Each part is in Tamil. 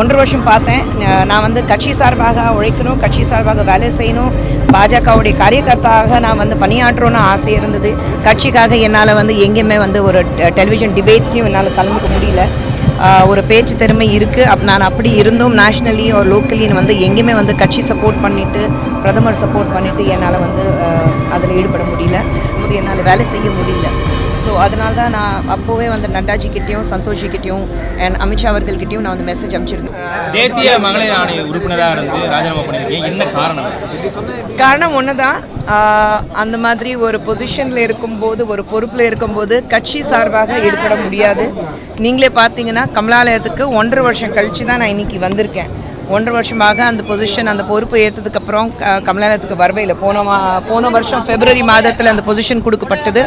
1.5 வருஷம் பார்த்தேன். நான் வந்து கட்சி சார்பாக உழைக்கணும், கட்சி சார்பாக வேலை செய்யணும், பாஜகவுடைய காரியகர்த்தாக நான் வந்து பணியாற்றணும்னு ஆசை இருந்தது. கட்சிக்காக என்னால் வந்து எங்கேயுமே வந்து ஒரு டெலிவிஷன் டிபேட்ஸ்லையும் என்னால் கலந்துக்க முடியல. ஒரு பேச்சு திறமை இருக்குது. நான் அப்படி இருந்தும் நேஷ்னலி ஒரு லோக்கலின்னு வந்து எங்கேயுமே வந்து கட்சி சப்போர்ட் பண்ணிவிட்டு பிரதமர் சப்போர்ட் பண்ணிவிட்டு என்னால் வந்து அதில் ஈடுபட முடியல, என்னால் வேலை செய்ய முடியல. ஸோ அதனால தான் நான் அப்போவே வந்து நட்டாஜிக்கிட்டையும் சந்தோஷிக்கிட்டையும் அண்ட் அமித்ஷா அவர்கள்கிட்டையும் நான் வந்து மெசேஜ் அனுப்பிச்சிருந்தேன். தேசிய மகளிர் ஆணைய உறுப்பினராக இருந்து ராஜினாமா பண்ணியிருக்கேன், என்ன காரணம்? காரணம் ஒன்று தான். அந்த மாதிரி ஒரு பொசிஷனில் இருக்கும்போது, ஒரு பொறுப்பில் இருக்கும்போது கட்சி சார்பாக ஈடுபட முடியாது. நீங்களே பார்த்தீங்கன்னா கமலாலயத்துக்கு 1.5 வருஷம் கழித்து தான் நான் இன்றைக்கி வந்திருக்கேன். 1.5 வருஷமாக அந்த பொசிஷன், அந்த பொறுப்பு ஏற்றதுக்கப்புறம் கமலாலயத்துக்கு வரவே இல்லை. போன வருஷம் February மாதத்தில் அந்த பொசிஷன் கொடுக்கப்பட்டது.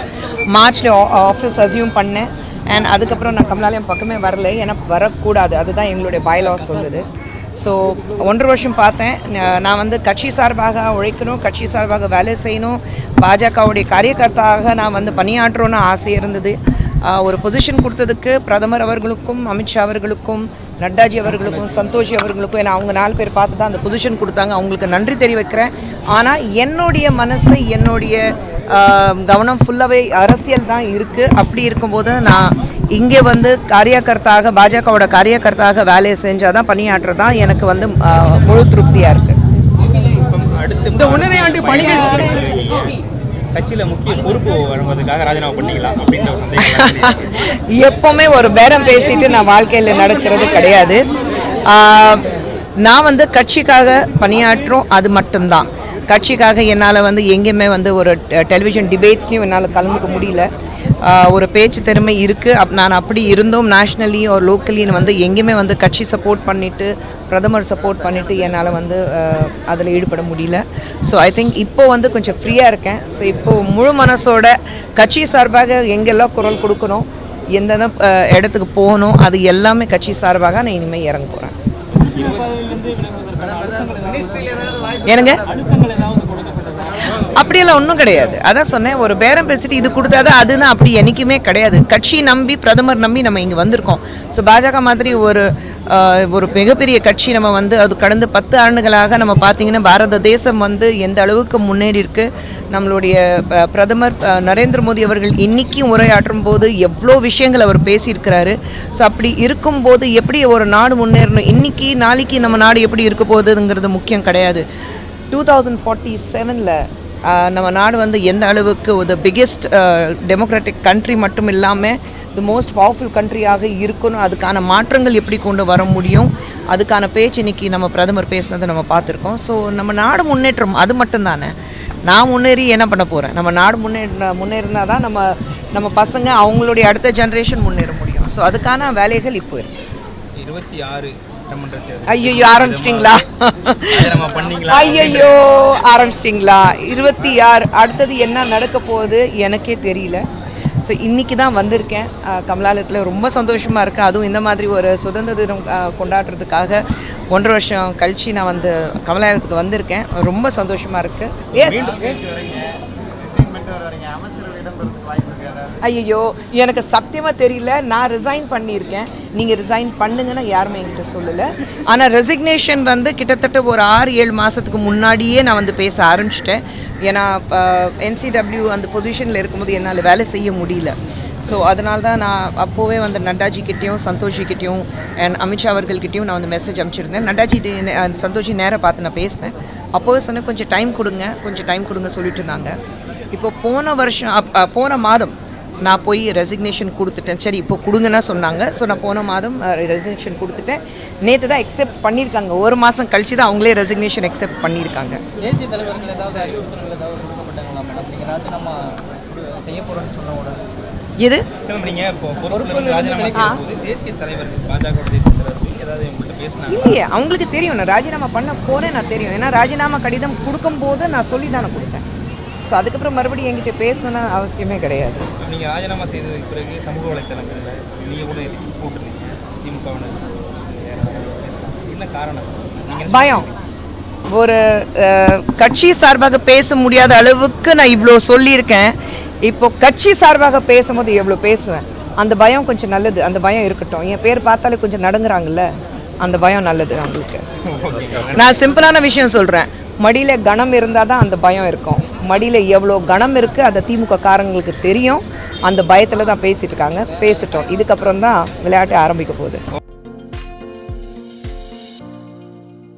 மார்ச்சில் ஆஃபீஸ் அசியூம் பண்ணேன். அண்ட் அதுக்கப்புறம் நான் கமலாலயம் பக்கமே வரலை, ஏன்னா வரக்கூடாது, அதுதான் எங்களுடைய பைலாஸ் சொல்லுது. ஸோ 1.5 வருஷம் பார்த்தேன். நான் வந்து கட்சி சார்பாக உழைக்கணும், கட்சி சார்பாக வேலை செய்யணும், பாஜகவுடைய காரியகர்த்தாக நான் வந்து பணியாற்றணும்னு ஆசை இருந்தது. ஒரு பொசிஷன் கொடுத்ததுக்கு பிரதமர் அவர்களுக்கும் அமித்ஷா அவர்களுக்கும் நட்டாஜி அவர்களுக்கும் சந்தோஷி அவர்களுக்கும், ஏன்னா அவங்க 4 பேர் பார்த்து தான் அந்த பொசிஷன் கொடுத்தாங்க, அவங்களுக்கு நன்றி தெரிவிக்கிறேன். ஆனால் என்னுடைய மனசு, என்னுடைய கவனம் ஃபுல்லாகவே அரசியல் தான் இருக்குது. அப்படி இருக்கும்போது நான் இங்கே வந்து காரியகர்த்தாக, பாஜகவோட காரியகர்த்தாக வேலையை செஞ்சால் தான், பணியாற்றுறது தான் எனக்கு வந்து முழு திருப்தியாக இருக்குது. இந்த உணர்வை ஆண்டு பணிகள் கட்சியில் முக்கிய பொறுப்பு வருவதற்காக ராஜினாமா பண்ணிங்களா அப்படின்ற ஒரு சந்தேகம். எப்போவுமே ஒரு பேரம் பேசிட்டு நான் வாழ்க்கையில் நடக்கிறது கிடையாது. நான் வந்து கட்சிக்காக பணியாற்றும், அது மட்டும்தான். கட்சிக்காக என்னால் வந்து எங்கேயுமே வந்து ஒரு டெலிவிஷன் டிபேட்ஸ்லையும் என்னால் கலந்துக்க முடியல. ஒரு பேச்சு திறமை இருக்குது. நான் அப்படி இருந்தும் நேஷ்னலி ஒரு லோக்கலின்னு வந்து எங்கேயுமே வந்து கட்சி சப்போர்ட் பண்ணிவிட்டு பிரதமர் சப்போர்ட் பண்ணிவிட்டு என்னால் வந்து அதில் ஈடுபட முடியல. ஸோ ஐ திங்க் இப்போது வந்து கொஞ்சம் ஃப்ரீயாக இருக்கேன். ஸோ இப்போது முழு மனசோட கட்சி சார்பாக எங்கெல்லாம் குரல் கொடுக்கணும், எந்தெந்த இடத்துக்கு போகணும், அது எல்லாமே கட்சி சார்பாக நான் இனிமேல் இறங்க போகிறேன். ஏனுங்க, அப்படியெல்லாம் ஒன்றும் கிடையாது. அதான் சொன்னேன், ஒரு பேரம் பேசிட்டு இது கொடுத்தாதான் அதுன்னு அப்படி என்றைக்குமே கிடையாது. கட்சி நம்பி, பிரதமர் நம்பி நம்ம இங்கே வந்திருக்கோம். ஸோ பாஜக மாதிரி ஒரு மிகப்பெரிய கட்சி நம்ம வந்து அது கடந்த 10 ஆண்டுகளாக நம்ம பார்த்திங்கன்னா பாரத தேசம் வந்து எந்த அளவுக்கு முன்னேறி இருக்கு. நம்மளுடைய பிரதமர் நரேந்திர மோடி அவர்கள் இன்றைக்கும் உரையாற்றும் போது எவ்வளோ விஷயங்கள் அவர் பேசியிருக்கிறாரு. ஸோ அப்படி இருக்கும்போது எப்படி ஒரு நாடு முன்னேறணும், இன்றைக்கி நாளைக்கு நம்ம நாடு எப்படி இருக்க போகுதுங்கிறது முக்கியம் கிடையாது. 2047 நம்ம நாடு வந்து எந்த அளவுக்கு த பிக்கெஸ்ட் டெமோக்ராட்டிக் கண்ட்ரி மட்டும் இல்லாமல் தி மோஸ்ட் பவர்ஃபுல் கண்ட்ரியாக இருக்கணும், அதுக்கான மாற்றங்கள் எப்படி கொண்டு வர முடியும், அதுக்கான பேச்சு இன்றைக்கி நம்ம பிரதமர் பேசினதை நம்ம பார்த்துருக்கோம். ஸோ நம்ம நாடு முன்னேற்றம் அது மட்டும்தானே. நான் முன்னேறி என்ன பண்ண போகிறேன்? நம்ம நாடு முன்னேறினா தான் நம்ம பசங்க அவங்களுடைய அடுத்த ஜென்ரேஷன் முன்னேற முடியும். ஸோ அதுக்கான வேலைகள் இப்போ இருக்குது. 26 ஐயோ ஆரம்பிச்சிட்டிங்களா? ஐயோ ஆரம்பிச்சிட்டிங்களா? 26 அடுத்தது என்ன நடக்க போகுது எனக்கே தெரியல. ஸோ இன்றைக்கி தான் வந்திருக்கேன் கமலாலயத்தில். ரொம்ப சந்தோஷமாக இருக்குது. அதுவும் இந்த மாதிரி ஒரு சுதந்திர தினம் கொண்டாடுறதுக்காக 1.5 வருஷம் கழித்து நான் வந்து கமலாலயத்துக்கு வந்திருக்கேன். ரொம்ப சந்தோஷமாக இருக்குது. ஐயோ எனக்கு சத்தியமாக தெரியல. நான் ரிசைன் பண்ணியிருக்கேன். நீங்கள் ரிசைன் பண்ணுங்கன்னா யாருமே என்கிட்ட சொல்லலை. ஆனால் ரெசிக்னேஷன் வந்து கிட்டத்தட்ட ஒரு 6-7 மாதத்துக்கு முன்னாடியே நான் வந்து பேச ஆரம்பிச்சிட்டேன். ஏன்னா NCW அந்த பொசிஷனில் இருக்கும்போது என்னால் வேலை செய்ய முடியல. ஸோ அதனால தான் நான் அப்போவே வந்து நட்டாஜிக்கிட்டையும் சந்தோஷிக்கிட்டையும் அண்ட் அமித்ஷா அவர்கள்கிட்டையும் நான் வந்து மெசேஜ் அனுப்பிச்சிருந்தேன். நட்டாஜி சந்தோஷி நேராக பார்த்து நான் பேசினேன். அப்போவே சொன்னேன் கொஞ்சம் டைம் கொடுங்க சொல்லிட்டு இருந்தாங்க. இப்போ போன மாதம் நான் போய் ரெசிக்னேஷன் கொடுத்துட்டேன். சரி இப்போ கொடுங்கன்னா சொன்னாங்க. ஸோ நான் போன மாதம் ரெசிக்னேஷன் கொடுத்துட்டேன். நேற்று தான் எக்ஸெப்ட் பண்ணியிருக்காங்க. 1 மாதம் கழிச்சு தான் அவங்களே ரெசிக்னேஷன் எக்ஸெப்ட் பண்ணியிருக்காங்க. தேசிய தலைவர்கள் ஏதாவது அறிவுறுத்தல்கள் ஏதாவது கொடுக்கப்பட்டாங்களா மேடம்? நீங்கள் ராஜினாமா செய்ய போகிறோன்னு சொன்ன இது நீங்கள் இப்போ பொறுப்பு ராஜினாமா செய்யும்போது தேசிய தலைவர்கள், பாஜக தேசிய தலைவர்கள் ஏதாவது உங்கள்கிட்ட பேசினாங்க? இல்லையே, அவங்களுக்கு தெரியும் நான் ராஜினாமா பண்ண போகிறேன். நான் தெரியும், ஏன்னா ராஜினாமா கடிதம் கொடுக்கும்போது நான் சொல்லி தானே கொடுத்தேன். ஸோ அதுக்கப்புறம் மறுபடியும் என்கிட்ட பேசணும்னு அவசியமே கிடையாது. நீங்கள் ராஜினாமா செய்ததுக்கு பிறகு சமூக வலைத்தளங்களில் நீங்கள் கூட போட்டுருந்தீங்க திமுகவினர், என்ன காரணம்? பயம். ஒரு கட்சி சார்பாக பேச முடியாத அளவுக்கு நான் இவ்வளோ சொல்லியிருக்கேன். இப்போ கட்சி சார்பாக பேசும்போது எவ்வளோ பேசுவேன். அந்த பயம் கொஞ்சம் நல்லது, அந்த பயம் இருக்கட்டும். என் பேர் பார்த்தாலே கொஞ்சம் நடுங்குறாங்கல்ல. அந்த பயம் நல்லது அவங்களுக்கு. நான் சிம்பிளான விஷயம் சொல்கிறேன், மடியில் கணம் இருந்தால் தான் அந்த பயம் இருக்கும். மடியில் எவ்வளோ கணம் இருக்குது அதை திமுக காரங்களுக்கு தெரியும். அந்த பயத்தில் தான் பேசிகிட்டு இருக்காங்க. பேசிட்டோம், இதுக்கப்புறம் தான் விளையாட்டு ஆரம்பிக்க போகுது.